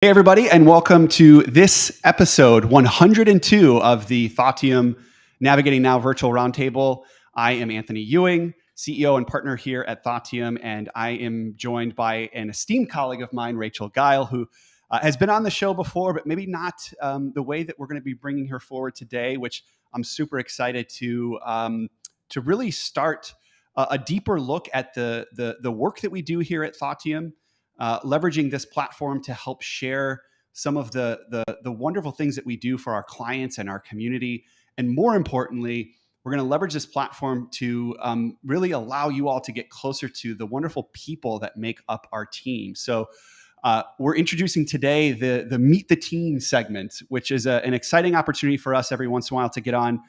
Hey, everybody, and welcome to this episode 102 of the Thoughtium Navigating Now Virtual Roundtable. I am Anthony Ewing, CEO and partner here at Thoughtium, and I am joined by an esteemed colleague of mine, Rachel Geil, who has been on the show before, but maybe not the way that we're going to be bringing her forward today, which I'm super excited to really start a deeper look at the work that we do here at Thoughtium. Leveraging this platform to help share some of the wonderful things that we do for our clients and our community. And more importantly, we're going to leverage this platform to really allow you all to get closer to the wonderful people that make up our team. So we're introducing today the Meet the Team segment, which is an exciting opportunity for us every once in a while to get on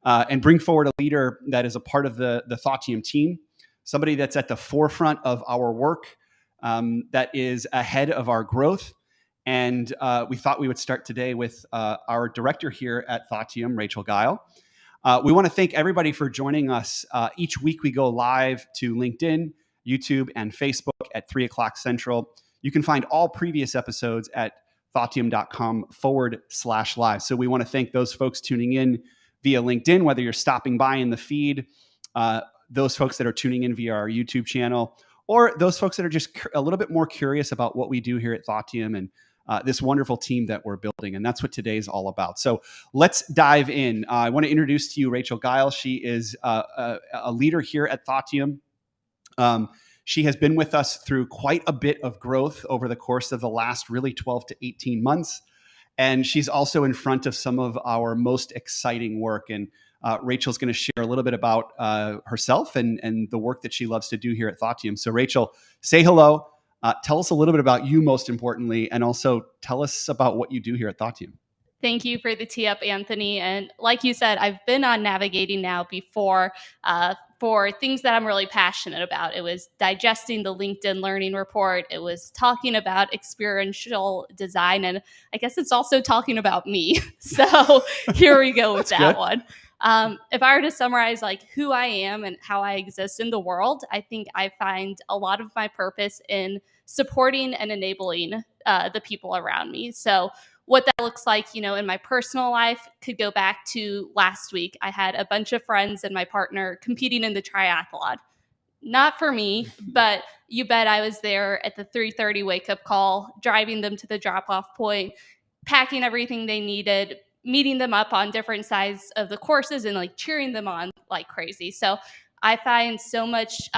and bring forward a leader that is a part of the Thoughtium team, somebody that's at the forefront of our work, that is ahead of our growth. And we thought we would start today with our director here at Thoughtium, Rachel Geil. We want to thank everybody for joining us. Each week we go live to LinkedIn, YouTube, and Facebook at 3 o'clock Central. You can find all previous episodes at thougtium.com/live. So we want to thank those folks tuning in via LinkedIn, whether you're stopping by in the feed, those folks that are tuning in via our YouTube channel, or those folks that are just a little bit more curious about what we do here at Thoughtium and this wonderful team that we're building. And that's what today's all about. So let's dive in. I want to introduce to you Rachel Geil. She is a leader here at Thoughtium. She has been with us through quite a bit of growth over the course of the last really 12 to 18 months. And she's also in front of some of our most exciting work. And Rachel's going to share a little bit about herself and the work that she loves to do here at Thoughtium. So Rachel, say hello. Tell us a little bit about you, most importantly, and also tell us about what you do here at Thoughtium. Thank you for the tee up, Anthony. And like you said, I've been on Navigating Now before for things that I'm really passionate about. It was digesting the LinkedIn Learning Report. It was talking about experiential design. And I guess it's also talking about me. So here we go with that one. If I were to summarize like who I am and how I exist in the world, I think I find a lot of my purpose in supporting and enabling the people around me. So what that looks like, in my personal life could go back to last week. I had a bunch of friends and my partner competing in the triathlon. Not for me, but you bet I was there at the 3:30 wake-up call, driving them to the drop-off point, packing everything they needed, meeting them up on different sides of the courses and like cheering them on like crazy. So I find so much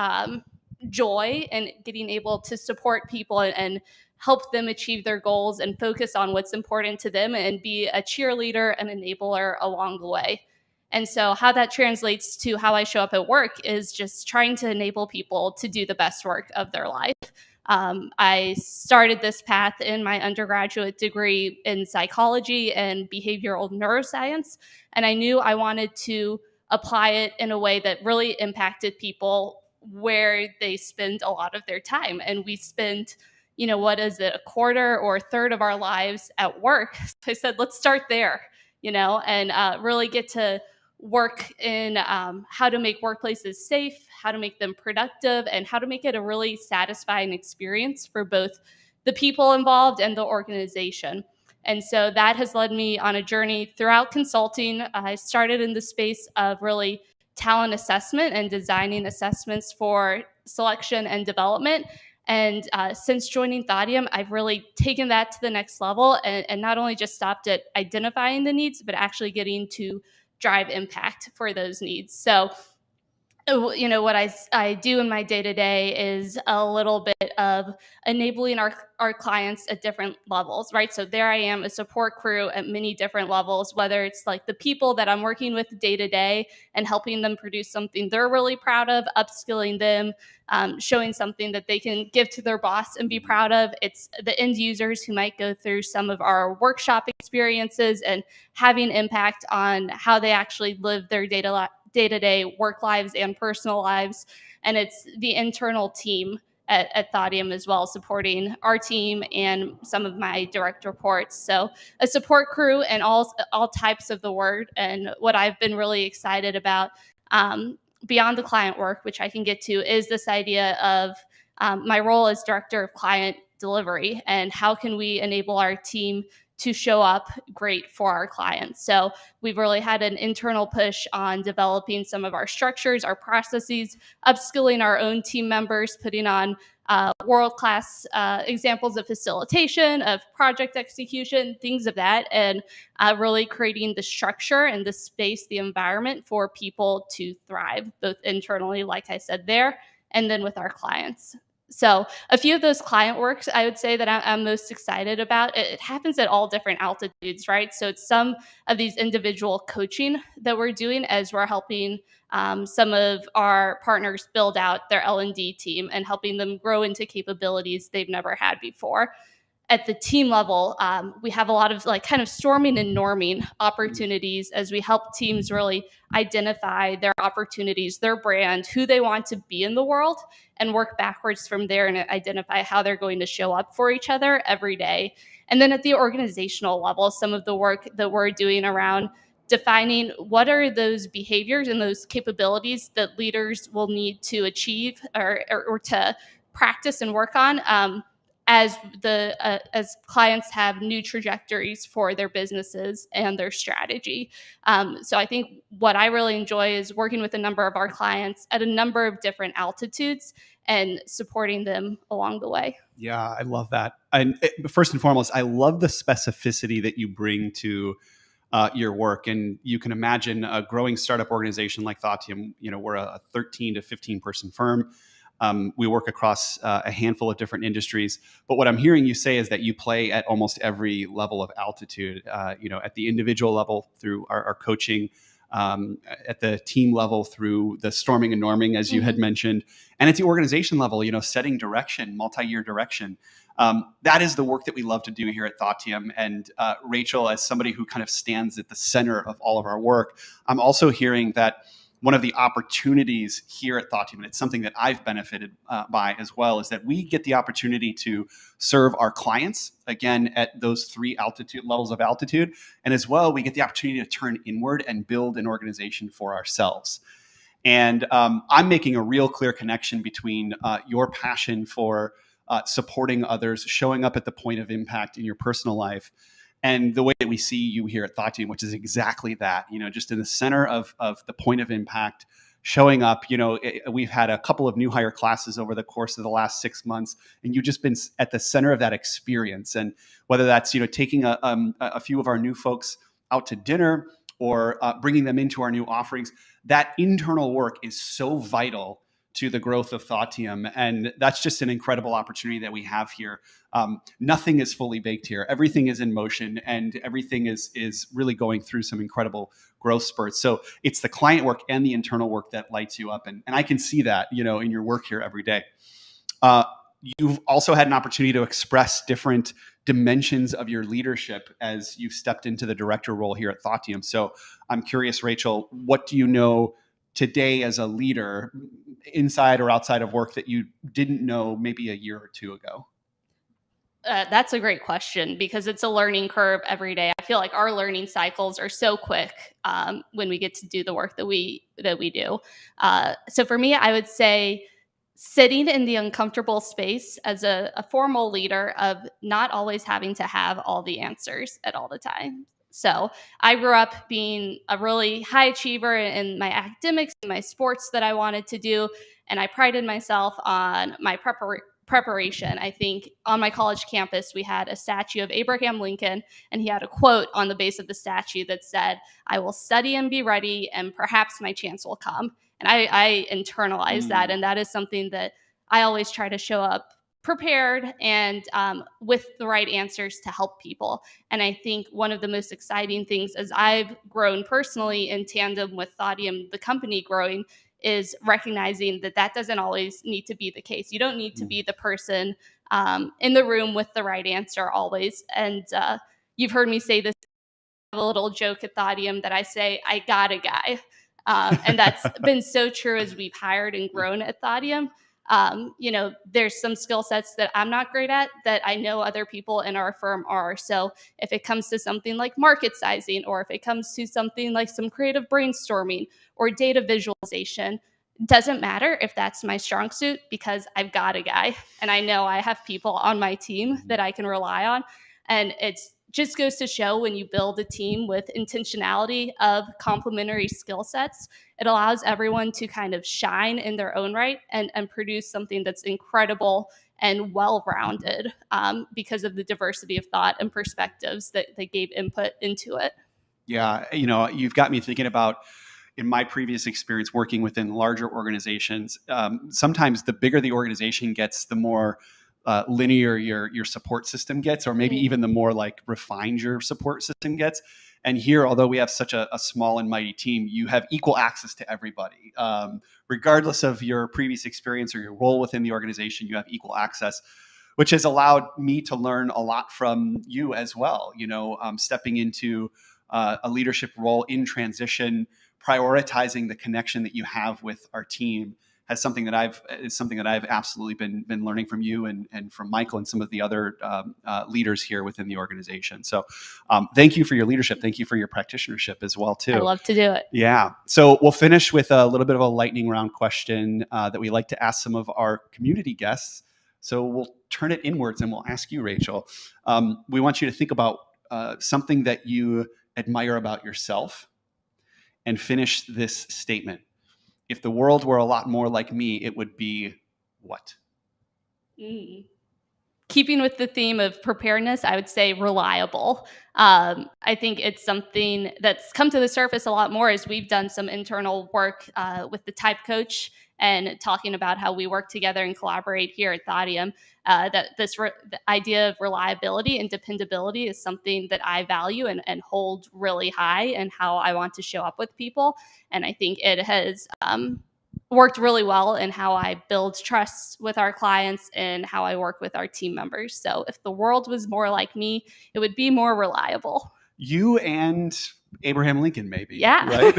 joy in getting able to support people and help them achieve their goals and focus on what's important to them and be a cheerleader and enabler along the way. And so how that translates to how I show up at work is just trying to enable people to do the best work of their life. I started this path in my undergraduate degree in psychology and behavioral neuroscience, and I knew I wanted to apply it in a way that really impacted people where they spend a lot of their time. And we spend, what is it, a quarter or a third of our lives at work. So I said, let's start there, and really get to work in how to make workplaces safe, how to make them productive, and how to make it a really satisfying experience for both the people involved and the organization. And so that has led me on a journey throughout consulting. I started in the space of really talent assessment and designing assessments for selection and development. And since joining Thoughtium, I've really taken that to the next level and not only just stopped at identifying the needs, but actually getting to drive impact for those needs. So, what I do in my day-to-day is a little bit of enabling our clients at different levels, right? So there I am, a support crew at many different levels, whether it's like the people that I'm working with day-to-day and helping them produce something they're really proud of, upskilling them, showing something that they can give to their boss and be proud of. It's the end users who might go through some of our workshop experiences and having impact on how they actually live their day-to-day work lives and personal lives. And it's the internal team at Thoughtium as well, supporting our team and some of my direct reports. So a support crew and all types of the work. And what I've been really excited about beyond the client work, which I can get to, is this idea of my role as director of client delivery, and how can we enable our team to show up great for our clients. So we've really had an internal push on developing some of our structures, our processes, upskilling our own team members, putting on world-class examples of facilitation, of project execution, things of that, and really creating the structure and the space, the environment for people to thrive, both internally, like I said there, and then with our clients. So a few of those client works I would say that I'm most excited about. It happens at all different altitudes, right? So it's some of these individual coaching that we're doing as we're helping some of our partners build out their L&D team and helping them grow into capabilities they've never had before. At the team level, we have a lot of like kind of storming and norming opportunities as we help teams really identify their opportunities, their brand, who they want to be in the world, and work backwards from there and identify how they're going to show up for each other every day. And then at the organizational level, some of the work that we're doing around defining what are those behaviors and those capabilities that leaders will need to achieve or to practice and work on as clients have new trajectories for their businesses and their strategy. So I think what I really enjoy is working with a number of our clients at a number of different altitudes and supporting them along the way. Yeah, I love that. And first and foremost, I love the specificity that you bring to your work. And you can imagine a growing startup organization like Thoughtium. We're a 13 to 15 person firm. We work across a handful of different industries. But what I'm hearing you say is that you play at almost every level of altitude, at the individual level through our coaching, at the team level through the storming and norming, as you had mentioned, and at the organization level, setting direction, multi-year direction. That is the work that we love to do here at Thoughtium. And Rachel, as somebody who kind of stands at the center of all of our work, I'm also hearing that one of the opportunities here at Thoughtium, and it's something that I've benefited by as well, is that we get the opportunity to serve our clients, again, at those three levels of altitude. And as well, we get the opportunity to turn inward and build an organization for ourselves. And I'm making a real clear connection between your passion for supporting others, showing up at the point of impact in your personal life, and the way that we see you here at Thoughtium, which is exactly that, just in the center of the point of impact, showing up. We've had a couple of new hire classes over the course of the last 6 months, and you've just been at the center of that experience. And whether that's, taking a few of our new folks out to dinner or bringing them into our new offerings, that internal work is so vital to the growth of Thoughtium. And that's just an incredible opportunity that we have here. Nothing is fully baked here. Everything is in motion, and everything is really going through some incredible growth spurts. So it's the client work and the internal work that lights you up. And I can see that, in your work here every day. You've also had an opportunity to express different dimensions of your leadership as you've stepped into the director role here at Thoughtium. So I'm curious, Rachel, what do you know today as a leader, inside or outside of work, that you didn't know maybe a year or two ago? That's a great question because it's a learning curve every day. I feel like our learning cycles are so quick when we get to do the work that we do. So for me, I would say sitting in the uncomfortable space as a formal leader of not always having to have all the answers at all the time. So I grew up being a really high achiever in my academics and my sports that I wanted to do. And I prided myself on my preparation. I think on my college campus, we had a statue of Abraham Lincoln, and he had a quote on the base of the statue that said, "I will study and be ready, and perhaps my chance will come." And I internalized that. And that is something that I always try to show up prepared and with the right answers to help people. And I think one of the most exciting things as I've grown personally in tandem with Thoughtium, the company growing, is recognizing that that doesn't always need to be the case. You don't need to be the person in the room with the right answer always. And you've heard me say this, a little joke at Thoughtium that I say, I got a guy. And that's been so true as we've hired and grown at Thoughtium. There's some skill sets that I'm not great at that I know other people in our firm are. So if it comes to something like market sizing, or if it comes to something like some creative brainstorming or data visualization, doesn't matter if that's my strong suit, because I've got a guy and I know I have people on my team that I can rely on. And it's just goes to show, when you build a team with intentionality of complementary skill sets, it allows everyone to kind of shine in their own right and produce something that's incredible and well-rounded, because of the diversity of thought and perspectives that they gave input into it. Yeah, you've got me thinking about, in my previous experience working within larger organizations, sometimes the bigger the organization gets, the more linear your support system gets, or maybe even the more like refined your support system gets. And here, although we have such a small and mighty team, you have equal access to everybody. Regardless of your previous experience or your role within the organization, you have equal access, which has allowed me to learn a lot from you as well. Stepping into a leadership role in transition, prioritizing the connection that you have with our team is something that I've absolutely been learning from you and from Michael and some of the other leaders here within the organization. So thank you for your leadership. Thank you for your practitionership as well too. I love to do it. Yeah. So we'll finish with a little bit of a lightning round question that we like to ask some of our community guests. So we'll turn it inwards and we'll ask you, Rachel. We want you to think about something that you admire about yourself and finish this statement. If the world were a lot more like me, it would be what? Keeping with the theme of preparedness, I would say reliable. I think it's something that's come to the surface a lot more as we've done some internal work with the type coach and talking about how we work together and collaborate here at Thoughtium. The idea of reliability and dependability is something that I value and hold really high in how I want to show up with people. And I think it has worked really well in how I build trust with our clients and how I work with our team members. So if the world was more like me, it would be more reliable. You and Abraham Lincoln, maybe. Yeah. Right?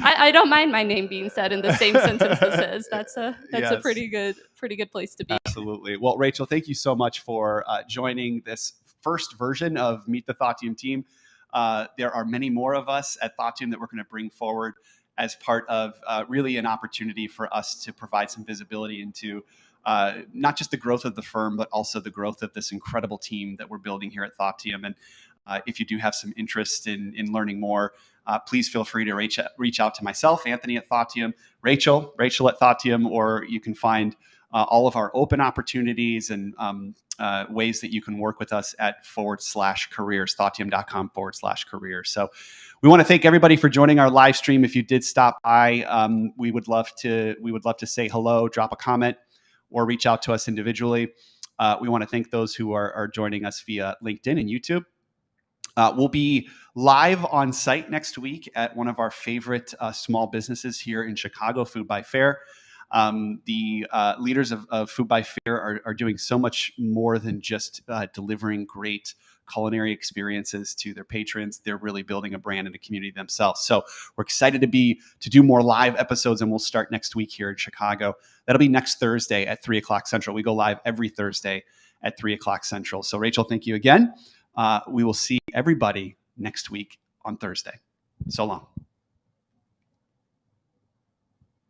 I don't mind my name being said in the same sentence as his. That's a pretty good place to be. Absolutely. Well, Rachel, thank you so much for joining this first version of Meet the Thoughtium team. There are many more of us at Thoughtium that we're going to bring forward as part of really an opportunity for us to provide some visibility into not just the growth of the firm, but also the growth of this incredible team that we're building here at Thoughtium. And if you do have some interest in learning more, please feel free to reach out to myself, Anthony at Thoughtium, Rachel at Thoughtium, or you can find all of our open opportunities and ways that you can work with us at /careers, Thoughtium.com/careers. So we want to thank everybody for joining our live stream. If you did stop by, we would love to say hello, drop a comment, or reach out to us individually. We want to thank those who are joining us via LinkedIn and YouTube. We'll be live on site next week at one of our favorite small businesses here in Chicago, Food by Fair. The leaders of Food by Fair are doing so much more than just delivering great culinary experiences to their patrons. They're really building a brand and a community themselves. So we're excited to do more live episodes, and we'll start next week here in Chicago. That'll be next Thursday at 3:00 Central. We go live every Thursday at 3:00 Central. So Rachel, thank you again. We will see everybody next week on Thursday. So long.